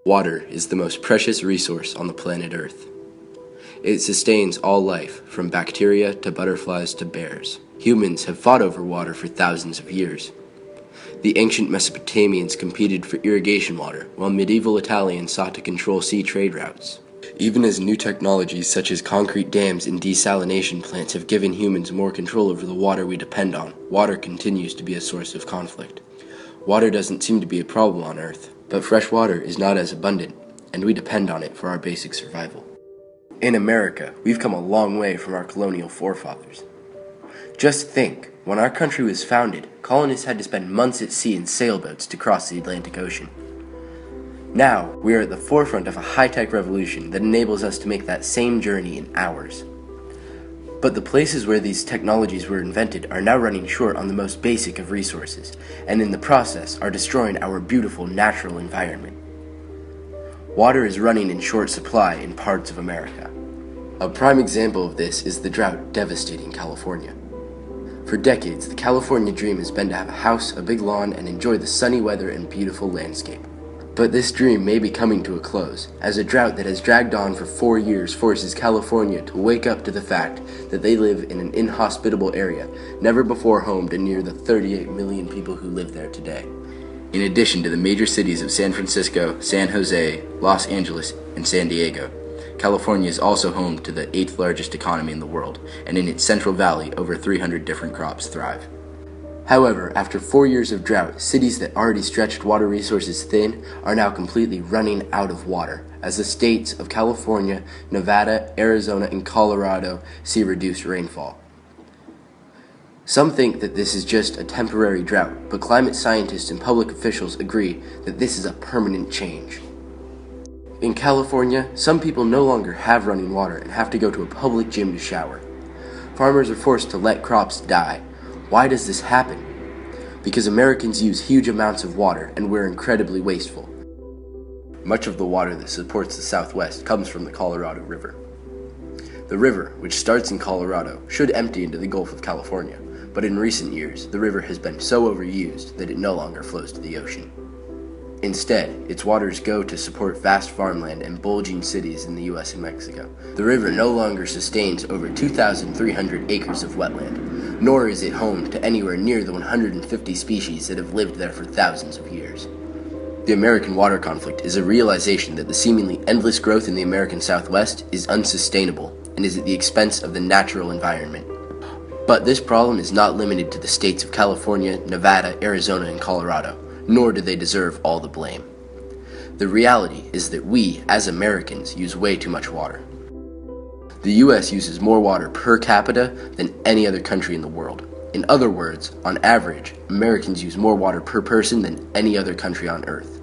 Water is the most precious resource on the planet Earth. It sustains all life, from bacteria to butterflies to bears. Humans have fought over water for thousands of years. The ancient Mesopotamians competed for irrigation water, while medieval Italians sought to control sea trade routes. Even as new technologies such as concrete dams and desalination plants have given humans more control over the water we depend on, water continues to be a source of conflict. Water doesn't seem to be a problem on Earth, but fresh water is not as abundant, and we depend on it for our basic survival. In America, we've come a long way from our colonial forefathers. Just think, when our country was founded, colonists had to spend months at sea in sailboats to cross the Atlantic Ocean. Now, we are at the forefront of a high-tech revolution that enables us to make that same journey in hours. But the places where these technologies were invented are now running short on the most basic of resources, and in the process are destroying our beautiful natural environment. Water is running in short supply in parts of America. A prime example of this is the drought devastating California. For decades, the California dream has been to have a house, a big lawn, and enjoy the sunny weather and beautiful landscape. But this dream may be coming to a close, as a drought that has dragged on for 4 years forces California to wake up to the fact that they live in an inhospitable area, never before home to near the 38 million people who live there today. In addition to the major cities of San Francisco, San Jose, Los Angeles, and San Diego, California is also home to the 8th largest economy in the world, and in its Central Valley, over 300 different crops thrive. However, after 4 years of drought, cities that already stretched water resources thin are now completely running out of water, as the states of California, Nevada, Arizona, and Colorado see reduced rainfall. Some think that this is just a temporary drought, but climate scientists and public officials agree that this is a permanent change. In California, some people no longer have running water and have to go to a public gym to shower. Farmers are forced to let crops die. Why does this happen? Because Americans use huge amounts of water and we're incredibly wasteful. Much of the water that supports the Southwest comes from the Colorado River. The river, which starts in Colorado, should empty into the Gulf of California, but in recent years, the river has been so overused that it no longer flows to the ocean. Instead, its waters go to support vast farmland and bulging cities in the US and Mexico. The river no longer sustains over 2,300 acres of wetland, nor is it home to anywhere near the 150 species that have lived there for thousands of years. The American water conflict is a realization that the seemingly endless growth in the American Southwest is unsustainable and is at the expense of the natural environment. But this problem is not limited to the states of California, Nevada, Arizona, and Colorado, nor do they deserve all the blame. The reality is that we, as Americans, use way too much water. The US uses more water per capita than any other country in the world. In other words, on average, Americans use more water per person than any other country on Earth.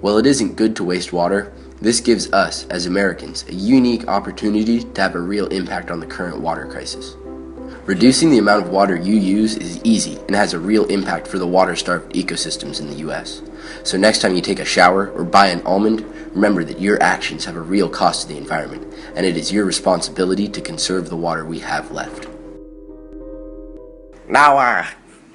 While it isn't good to waste water, this gives us, as Americans, a unique opportunity to have a real impact on the current water crisis. Reducing the amount of water you use is easy and has a real impact for the water-starved ecosystems in the US. So next time you take a shower or buy an almond, remember that your actions have a real cost to the environment, and it is your responsibility to conserve the water we have left. Now,